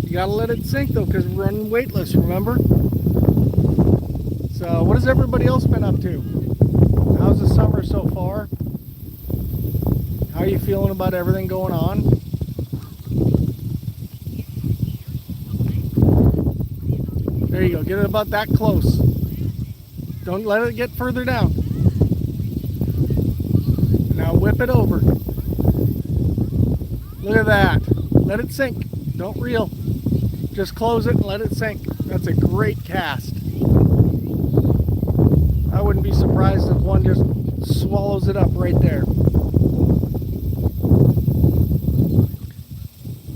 you gotta let it sink though, because we're running weightless, remember? So what has everybody else been up to? How's the summer so far? How How you feeling about everything going on? There you go. Get it about that close. Don't let it get further down. Now whip it over. Look at that. Let it sink. Don't reel. Just close it and let it sink. That's a great cast. I wouldn't be surprised if one just swallows it up right there.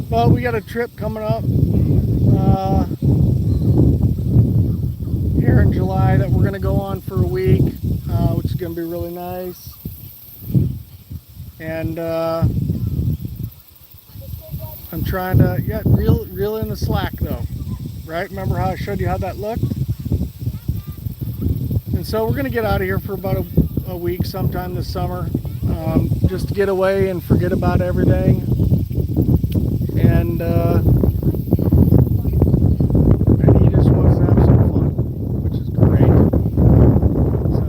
Well, we got a trip coming up here in July that we're going to go on for a week, which is going to be really nice. And I'm trying to, reel in the slack though, right? Remember how I showed you how that looked? And so we're going to get out of here for about a week sometime this summer, just to get away and forget about everything. And he just wants to have some fun, which is great. So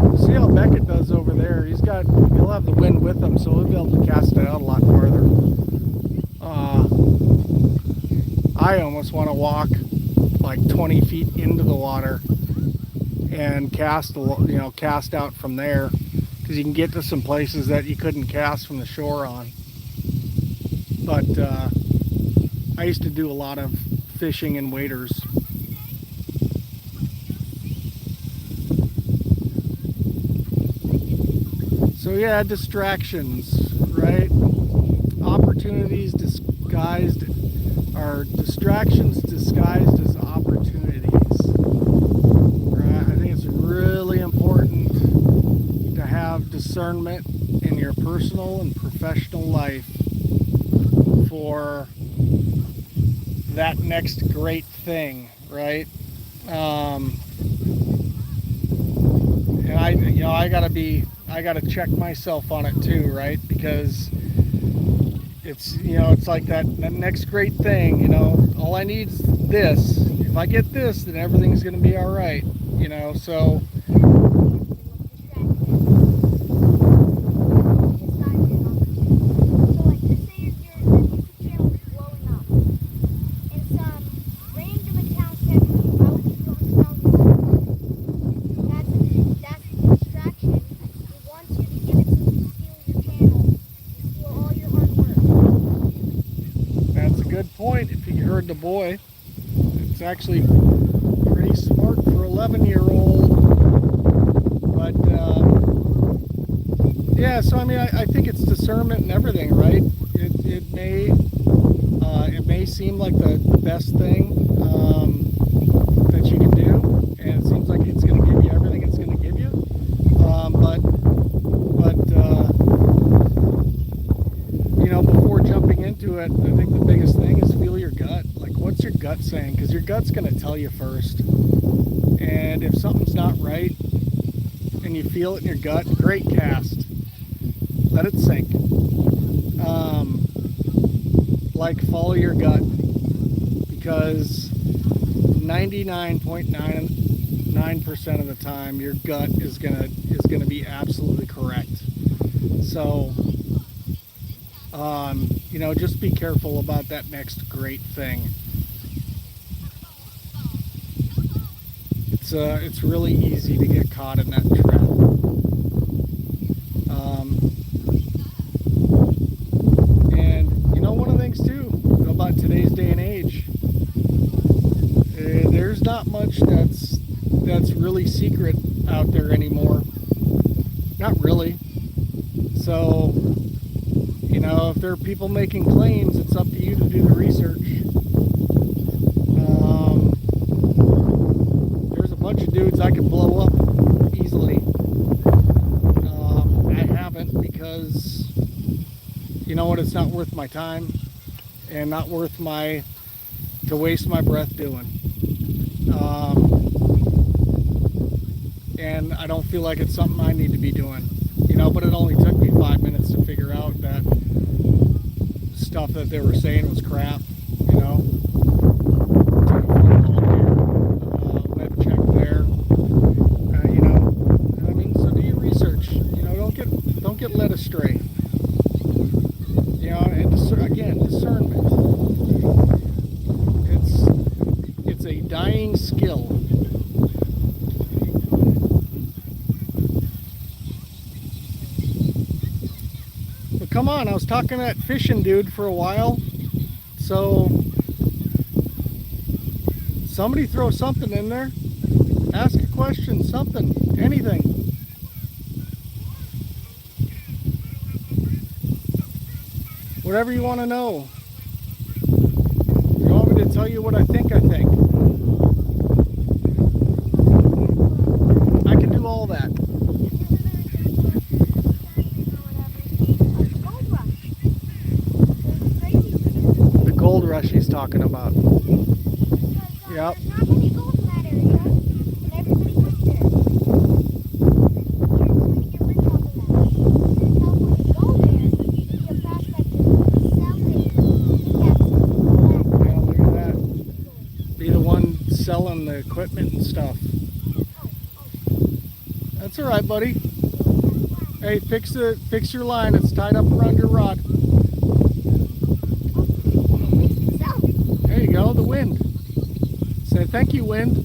we'll see how Beckett does over there. He'll have the wind with him, so he'll be able to cast it out a lot farther. I almost want to walk like 20 feet into the water and cast out from there, because you can get to some places that you couldn't cast from the shore on. But I used to do a lot of fishing in waders. So yeah, distractions, right? Opportunities disguised are distractions disguised as opportunities. Right? I think it's really important to have discernment in your personal and professional life for that next great thing, right? And I gotta check myself on it too, right? Because it's like that next great thing, all I need is this. If I get this, then everything's gonna be all right, so. Point, if you heard the boy, it's actually pretty smart for 11-year-old. But yeah, so I mean, I think it's discernment and everything, right? It may seem like the best thing that you can do, and it seems like it's going to give you everything it's going to give you. But before jumping into it, I think the biggest thing is feel your gut. Like, what's your gut saying? Because your gut's going to tell you first. And if something's not right and you feel it in your gut, great cast. Let it sink. Follow your gut, because 99.99% of the time your gut is gonna be absolutely correct. So just be careful about that next great thing. It's really easy to get caught in that trap. And one of the things too about today's day and age, there's not much that's really secret out there anymore. Not really. So if there are people making claims, it's up to you to do the research. There's a bunch of dudes I could blow up easily. I haven't, because it's not worth my time and not worth to waste my breath doing. And I don't feel like it's something I need to be doing. But it only took me 5 minutes to figure out that stuff that they were saying was crap, Take a phone call here, web check there, so do your research, don't get led astray. come on. I was talking to that fishing dude for a while. So somebody throw something in there. Ask a question, something, anything. Whatever you want to know. You want me to tell you what I think? I can do all that. The gold rush he's talking about. Yep. Selling the equipment and stuff. That's all right, buddy. Hey, fix your line. It's tied up around your rod. There you go, the wind. Say thank you, wind.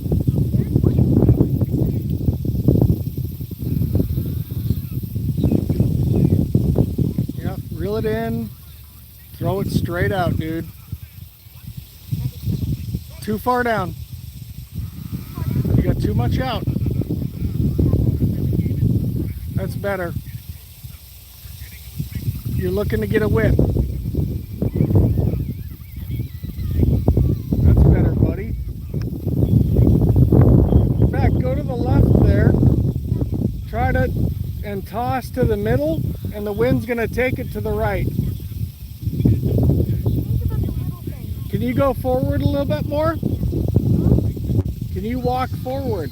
Yep, reel it in. Throw it straight out, dude. Too far down. You got too much out. That's better. You're looking to get a whip. That's better, buddy. In fact, go to the left there. Try to and toss to the middle, and the wind's gonna take it to the right. Can you go forward a little bit more? Can you walk forward?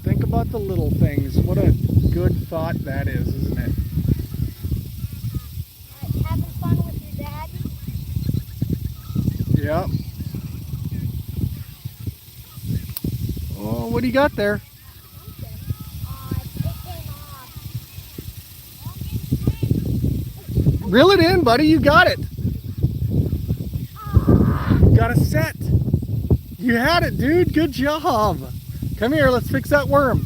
Think about the little things. What a good thought that is, isn't it? Having fun with your dad? Yep. Oh, what do you got there? Reel it in, buddy. You got it. You got a set. You had it, dude. Good job. Come here. Let's fix that worm.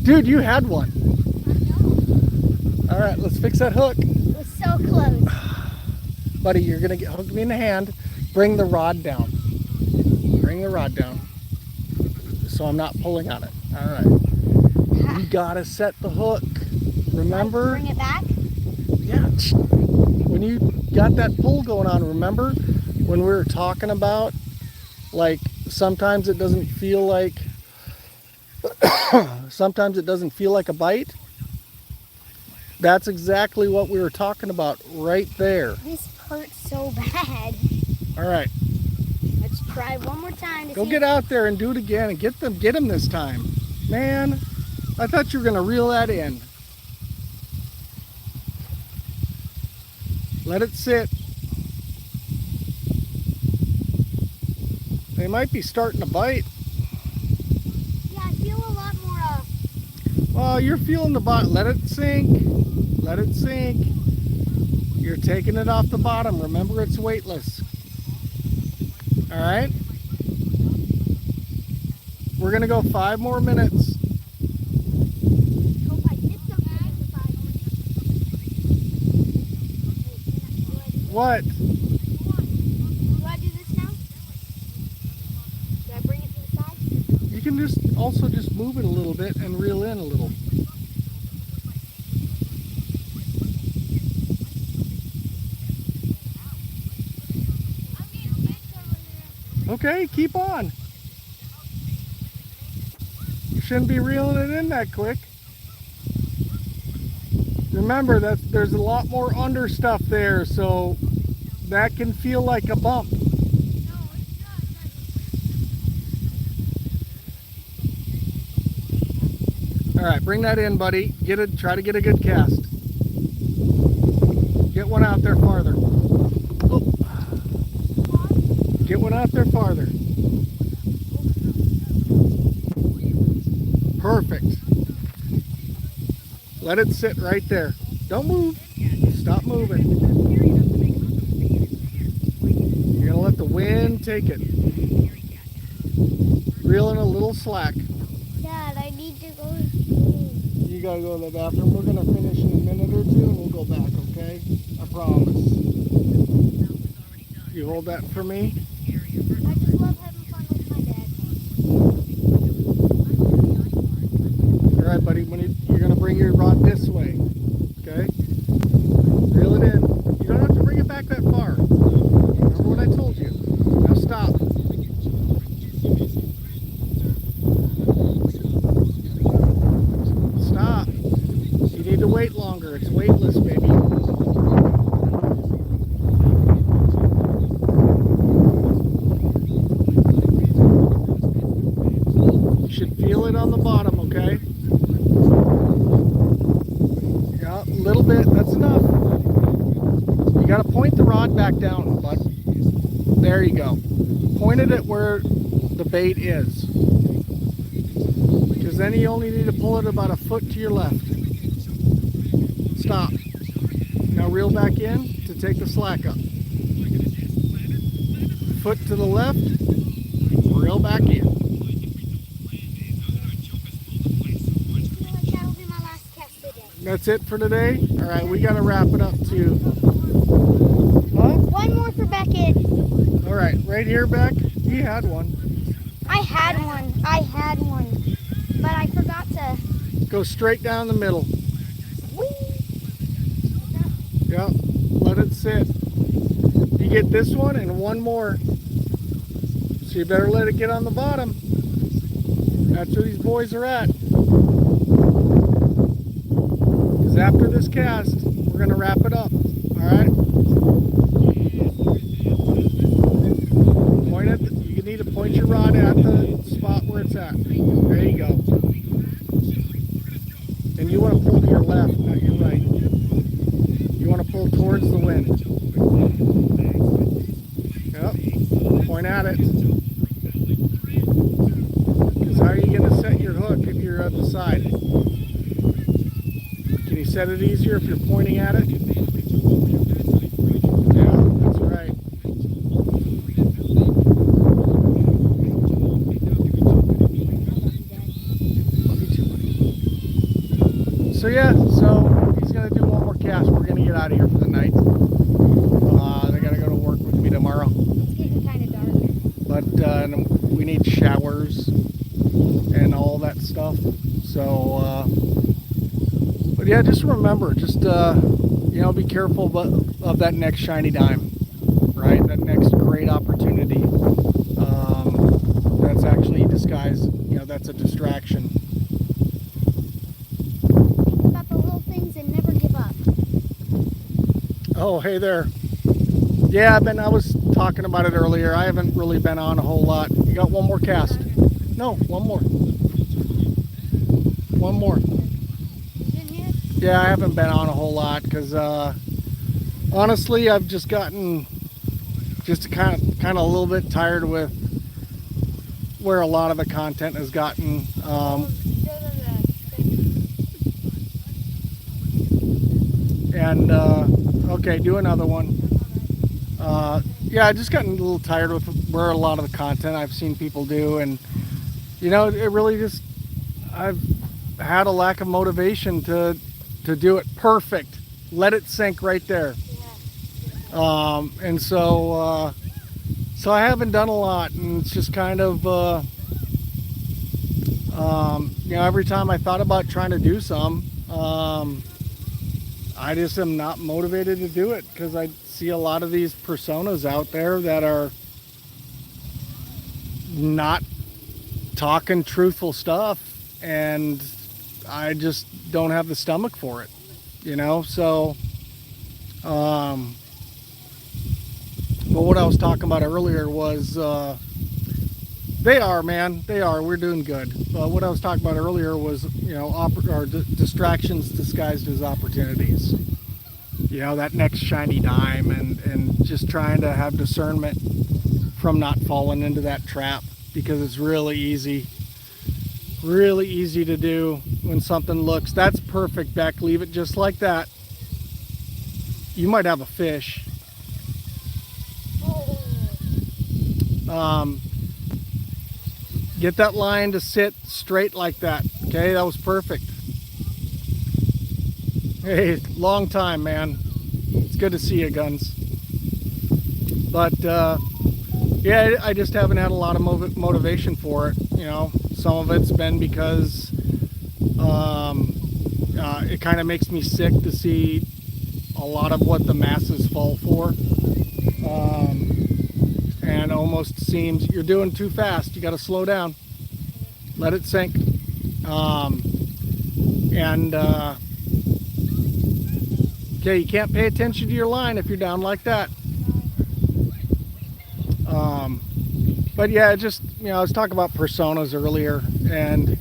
Dude, you had one. All right, let's fix that hook. It was so close. Buddy, you're going to hook me in the hand. Bring the rod down. Bring the rod down. So I'm not pulling on it. All right. You got to set the hook. Remember? Bring it back? Yeah. When you got that pull going on, remember when we were talking about, like, sometimes it doesn't feel like a bite? That's exactly what we were talking about right there. This hurts so bad. All right. Let's try one more time. Go get out there and do it again and get him this time. Man, I thought you were going to reel that in. Let it sit. They might be starting to bite. Yeah, I feel a lot more. Well, you're feeling the bottom. Let it sink. Let it sink. You're taking it off the bottom. Remember, it's weightless. All right? We're going to go 5 more minutes. What? Do I do this now? Do I bring it to the side? You can just move it a little bit and reel in a little. Okay, keep on. You shouldn't be reeling it in that quick. Remember that there's a lot more under stuff there, so that can feel like a bump. All right, bring that in, buddy. Try to get a good cast. Get one out there farther. Oh. Get one out there farther. Perfect. Let it sit right there. Don't move. Stop moving. You're gonna let the wind take it. Reel in a little slack. you gotta go to the bathroom. We're gonna finish in a minute or two and we'll go back, okay? I promise. You hold that for me? I just love having fun with my dad. Alright, buddy, you're gonna bring your rod this way, okay? Reel it in. You don't have to bring it back that far. Remember what I told you. Now stop. Stop. You need to wait longer. It's weightless, baby. You should feel it on the bottom, okay? Yeah, a little bit. That's enough. You got to point the rod back down, bud. There you go. Point it at where the bait is. Because then you only need to pull it about a foot to your left. Stop. Now reel back in to take the slack up. Foot to the left. Reel back in. That'll be my last cast today. That's it for today? Alright, we got to wrap it up too. Huh? One more for Beckett. Alright, right here, Beck. You had one. I had one. But I forgot to. Go straight down the middle. Whee! Yep, let it sit. You get this one and one more. So you better let it get on the bottom. That's where these boys are at. Because after this cast, we're going to wrap it up. Alright? You need to point your rod at the spot where it's at. There you go. And you want to pull to your left, not your right. You want to pull towards the wind. Yep. Point at it. Because how are you going to set your hook if you're at the side? Can you set it easier if you're pointing at it? Yeah, that's right. So yeah, so he's gonna do one more cast. We're gonna get out of here for the night. They gotta go to work with me tomorrow. It's getting kind of dark. But we need showers and all that stuff. So, but yeah, just remember, just you know, be careful of that next shiny dime, right? That next great opportunity. That's actually disguised. You know, that's a distraction. About the little things and never give up. Oh, hey there. Yeah, I was talking about it earlier. I haven't really been on a whole lot. You got one more cast? No, one more. One more. Yeah, I haven't been on a whole lot because honestly, I've just gotten kind of a little bit tired with where a lot of the content has gotten. And okay, do another one. Yeah, I just gotten a little tired with where a lot of the content I've seen people do, and you know, it really just, I've had a lack of motivation to do it perfect. Let it sink right there. And so I haven't done a lot, and it's just kind of you know, every time I thought about trying to do some, I just am not motivated to do it because I see a lot of these personas out there that are not talking truthful stuff, and I just don't have the stomach for it, you know. So but what I was talking about earlier was they are, man, they are, we're doing good. What I was talking about earlier was, you know, distractions disguised as opportunities. You know, that next shiny dime, and just trying to have discernment from not falling into that trap, because it's really easy to do when something looks, that's perfect, Beck, leave it just like that. You might have a fish. Get that line to sit straight like that. Okay, that was perfect. Hey, long time, man. It's good to see you, Guns. But yeah, I just haven't had a lot of motivation for it. You know, some of it's been because it kind of makes me sick to see a lot of what the masses fall for. And almost seems you're doing too fast. You got to slow down. Let it sink. Okay, you can't pay attention to your line if you're down like that. But yeah, just, you know, I was talking about personas earlier, and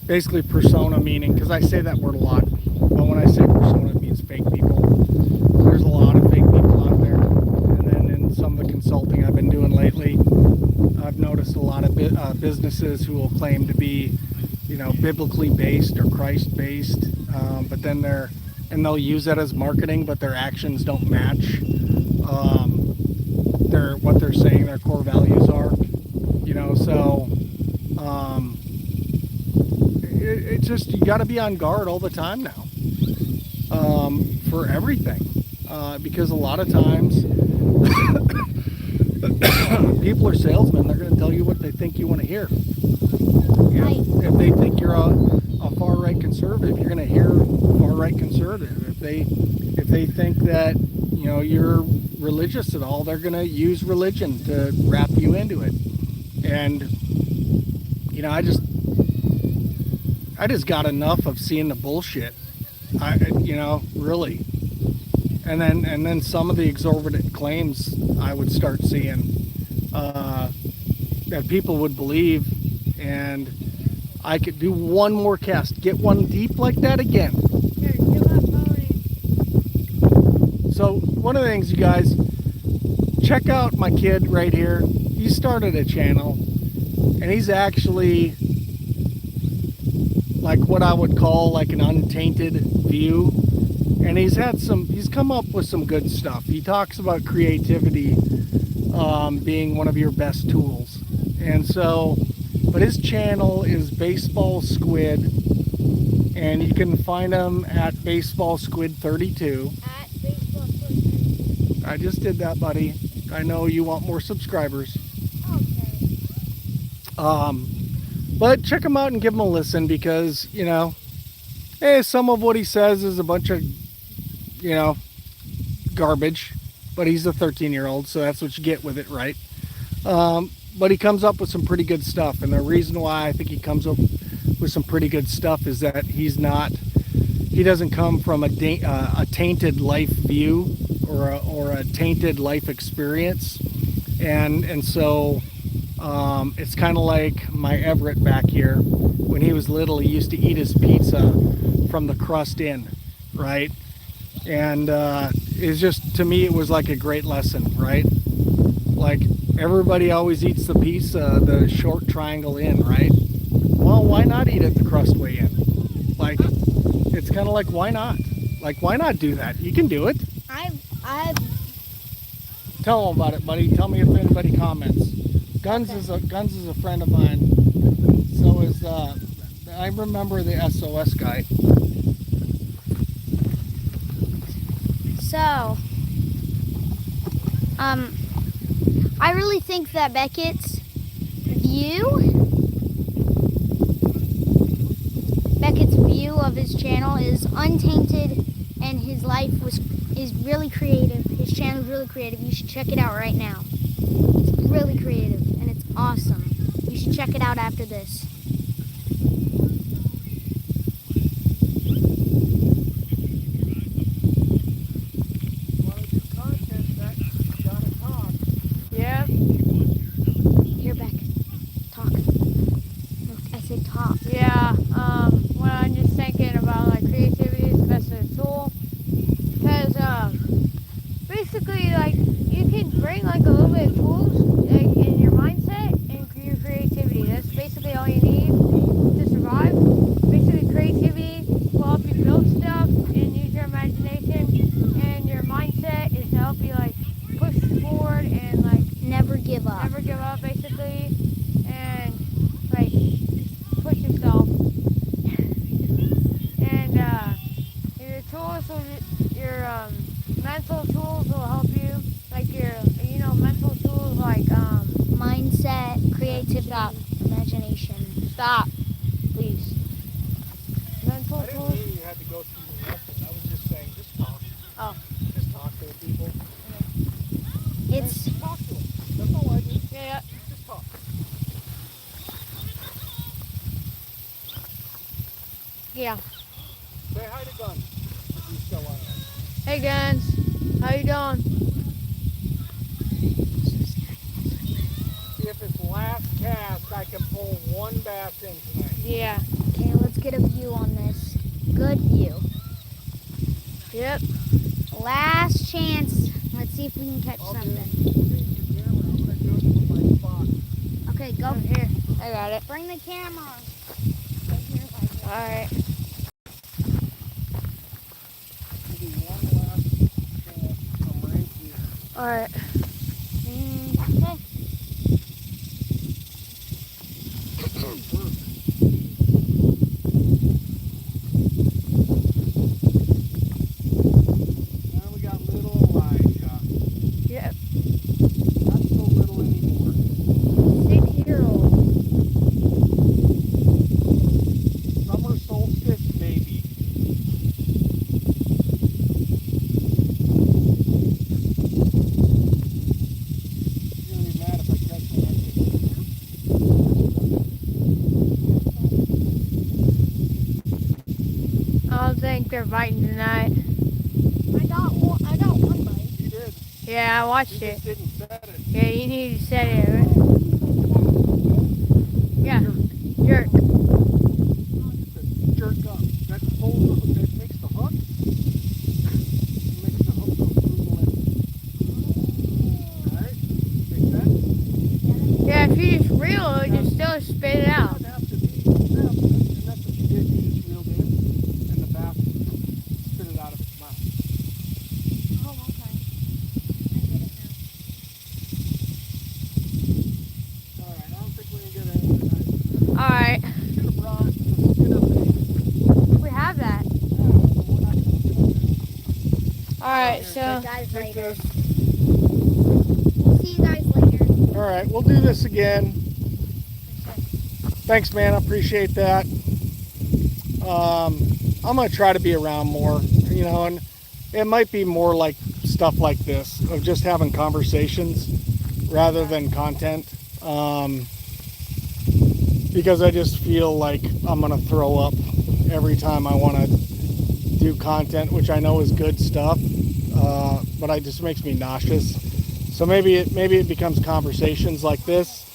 basically persona meaning, because I say that word a lot, but when I say persona, it means fake people. There's a lot of fake people out there. And then in some of the consulting I've been doing lately, I've noticed a lot of businesses who will claim to be, you know, biblically based or Christ based, but then they'll use that as marketing, but their actions don't match what they're saying their core values are, you know. So it just, you got to be on guard all the time now, for everything, because a lot of times people are salesmen. They're going to tell you what they think you want to hear. You know, if they think you're a far right conservative, you're going to hear far right conservative. If they think that, you know, you're religious at all, they're going to use religion to wrap you into it. And you know, I just got enough of seeing the bullshit. You know, really. And then some of the exorbitant claims I would start seeing that people would believe, and I could do one more cast, get one deep like that again. So one of the things, you guys, check out my kid right here. He started a channel, and he's actually like what I would call like an untainted view. And he's come up with some good stuff. He talks about creativity being one of your best tools. And so, but his channel is Baseball Squid, and you can find him at Baseball Squid 32. At Baseball Squid. I just did that, buddy. I know you want more subscribers. Okay. But check him out and give him a listen, because, you know, hey, some of what he says is a bunch of, you know, garbage, but he's a 13-year-old, so that's what you get with it, right? But he comes up with some pretty good stuff, and the reason why I think he comes up with some pretty good stuff is that he doesn't come from a tainted life view or a tainted life experience, and so it's kind of like my Everett back here. When he was little, he used to eat his pizza from the crust in, right? And it's just, to me, it was like a great lesson, right? Like, everybody always eats the pizza, the short triangle in, right? Well, why not eat it the crust way in? Like, it's kind of like, why not? Like, why not do that? You can do it. I've Tell them about it, buddy. Tell me if anybody comments. Guns is a friend of mine. So is I remember the SOS guy. So, I really think that Beckett's view of his channel is untainted, and his life is really creative. His channel is really creative. You should check it out right now. It's really creative, and it's awesome. You should check it out after this. Yeah. Here, Beck. Talk. I said talk. Yeah. When I'm just thinking about like creativity is the best of the tool, because basically like you can bring like a little bit of tools like, in your mindset and your creativity. That's basically all you need to survive. Basically, creativity will help you build stuff and use your imagination, and your mindset is to help you like push forward and like Never give up. never give up, basically, and like push yourself. And your tool also your mental tools will help you. Like your, mental tools like Mindset, creativity, Stop. imagination. Stop, please. Mental I didn't tools. mean you had to go through the lesson. I was just saying, just talk. Oh. Just talk to the people. It's Just talk to them. That's all I do. Yeah. Just talk. Yeah. Say hi to Gun. If you still want to. Hey Guns, how you doing? See if it's last cast, I can pull one bass in tonight. Yeah. okay. Let's get a view on this. Good view. Yep. Last chance. Let's see if we can catch I'll do something. it. Change the camera. I'm going to do it from my spot. Okay, go. Oh, here. I got it. Bring the camera. All right. Give me one last chance from right here. All right. Okay. Now we got little Elijah. Yep. Not so little anymore. 6-year-old. Summer solstice baby. You're gonna be mad if I catch one like this. I don't think they're biting tonight. I got one bite. You did. Yeah, I watched You it. just didn't set it. Yeah, you need to set it. Right? Yeah. Jerk. Jerk up. That pulls the, that makes the hook. It makes the hook go through the lip. Alright? Make sense? Yeah, if you just reel it, you still spit it out. It doesn't have to be. Yeah, and that's what you did. You just reeled in, and the bass spit it out of its mouth. Oh, okay. I get it now. Alright, I don't think we're going to get anything tonight. All right. Should have brought the spinner bait. We have that. Yeah, but we're not going to do it. All right, Here, so Guys, Take later. this. We'll see you guys later. Alright, we'll do this again. Thanks, man. I appreciate that. I'm going to try to be around more, and it might be more like stuff like this, of just having conversations rather than content. Because I just feel like I'm going to throw up every time I want to do content, which I know is good stuff, but it just makes me nauseous. So maybe it becomes conversations like this,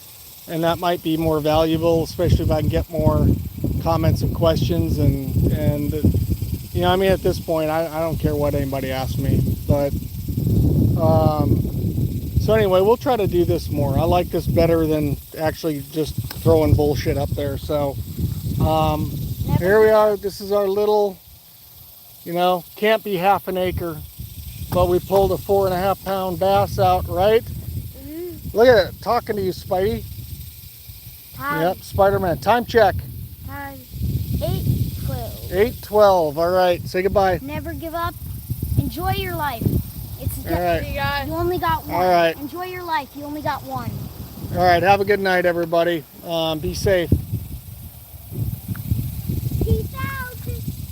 and that might be more valuable, especially if I can get more comments and questions. And at this point, I don't care what anybody asks me. But so anyway, we'll try to do this more. I like this better than actually just throwing bullshit up there. So here we are. This is our little, can't be half an acre, but we pulled a 4.5 pound bass out, right? Look at it, talking to you, Spidey. Time. Yep, Spider-Man. Time check. Time. 8:12. 8:12. All right, say goodbye. Never give up. Enjoy your life. It's All right. see you guys. You only got one. All right. Enjoy your life. You only got one. All right, have a good night, everybody. Be safe.